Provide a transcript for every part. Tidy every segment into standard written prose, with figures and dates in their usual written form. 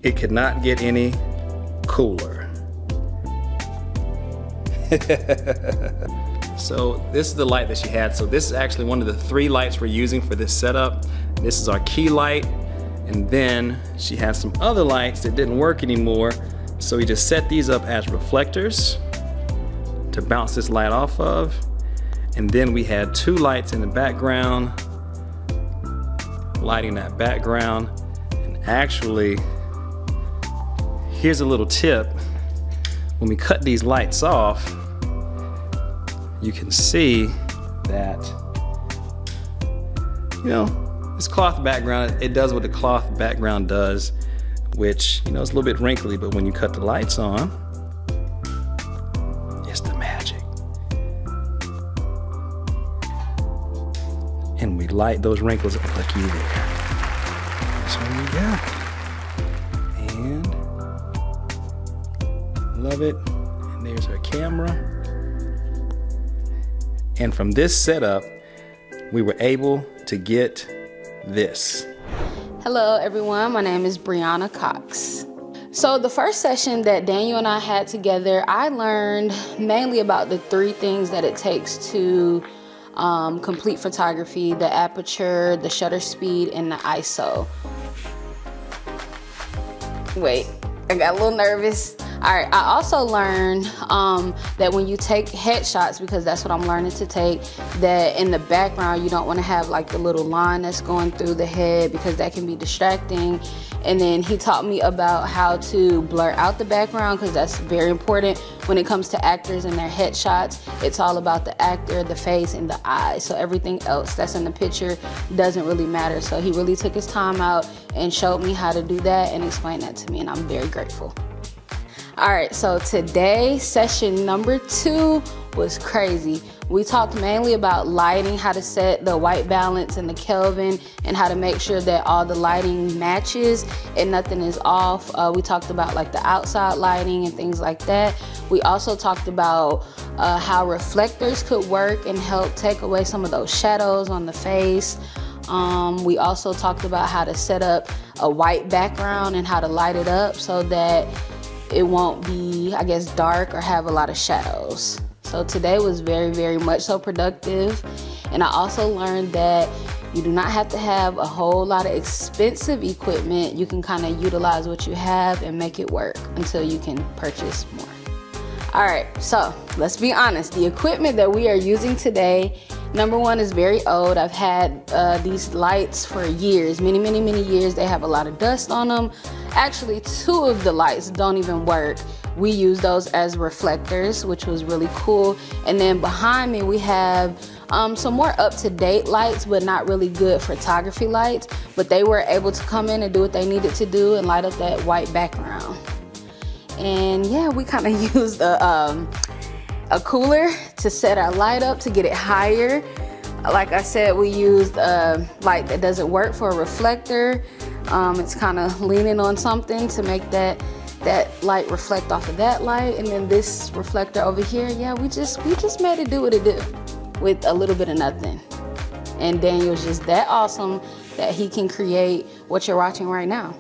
It could not get any cooler. So this is the light that she had. So this is actually one of the 3 lights we're using for this setup. This is our key light. And then she has some other lights that didn't work anymore. So we just set these up as reflectors to bounce this light off of. And then we had 2 lights in the background, lighting that background. And actually, here's a little tip. When we cut these lights off, you can see that, you know, this cloth background, it does what the cloth background does, which, you know, it's a little bit wrinkly, but when you cut the lights on, it's the magic. And we light those wrinkles up like you there. So there you go. And love it. And there's our camera. And from this setup, we were able to get this. Hello everyone, my name is Brianna Cox. So the first session that Daniel and I had together, I learned mainly about the 3 things that it takes to complete photography: the aperture, the shutter speed, and the ISO. Wait, I got a little nervous. All right, I also learned that when you take headshots, because that's what I'm learning to take, that in the background you don't want to have like the little line that's going through the head, because that can be distracting. And then he taught me about how to blur out the background, because that's very important when it comes to actors and their headshots. It's all about the actor, the face, and the eyes. So everything else that's in the picture doesn't really matter. So he really took his time out and showed me how to do that and explained that to me, and I'm very grateful. All right, so today, session number 2 was crazy. We talked mainly about lighting, how to set the white balance and the Kelvin, and how to make sure that all the lighting matches and nothing is off. We talked about like the outside lighting and things like that. We also talked about how reflectors could work and help take away some of those shadows on the face. We also talked about how to set up a white background and how to light it up so that it won't be, I guess, dark or have a lot of shadows. So today was very, very much so productive. And I also learned that you do not have to have a whole lot of expensive equipment. You can kind of utilize what you have and make it work until you can purchase more. All right, so let's be honest. The equipment that we are using today, number one, is very old. I've had these lights for years, many, many, many years. They have a lot of dust on them. Actually, 2 of the lights don't even work. We use those as reflectors, which was really cool. And then behind me, we have some more up-to-date lights, but not really good photography lights. But they were able to come in and do what they needed to do and light up that white background. And yeah, we kind of used a cooler to set our light up to get it higher. Like I said, we used a light that doesn't work for a reflector. It's kind of leaning on something to make that light reflect off of that light. And then this reflector over here, yeah, we just made it do what it do with a little bit of nothing. And Daniel's just that awesome that he can create what you're watching right now.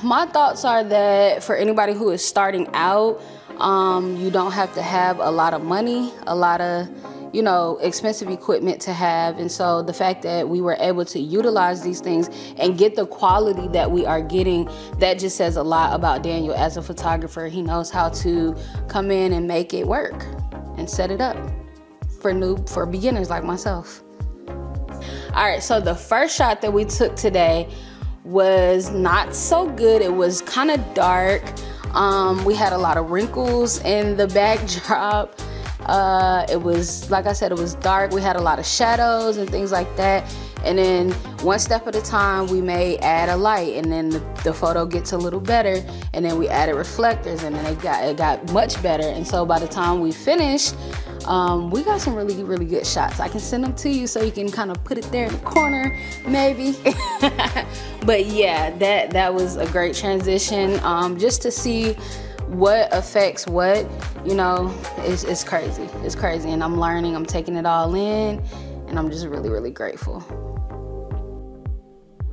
My thoughts are that for anybody who is starting out, you don't have to have a lot of money, a lot of, you know, expensive equipment to have. And so the fact that we were able to utilize these things and get the quality that we are getting, that just says a lot about Daniel as a photographer. He knows how to come in and make it work and set it up for beginners like myself. All right, so the first shot that we took today was not so good. It was kind of dark. We had a lot of wrinkles in the backdrop. It was, like I said, it was dark. We had a lot of shadows and things like that. And then one step at a time, we may add a light, and then the photo gets a little better. And then we added reflectors, and then it got much better. And so by the time we finished, we got some really, really good shots. I can send them to you so you can kind of put it there in the corner, maybe. But yeah, that was a great transition. Just to see what affects what, you know, it's crazy. It's crazy, and I'm learning. I'm taking it all in, and I'm just really, really grateful.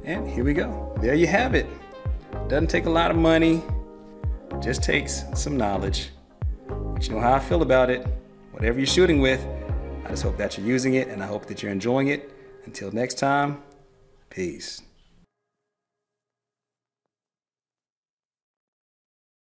And here we go. There you have it. Doesn't take a lot of money, just takes some knowledge. But you know how I feel about it. Whatever you're shooting with, I just hope that you're using it, and I hope that you're enjoying it. Until next time, peace.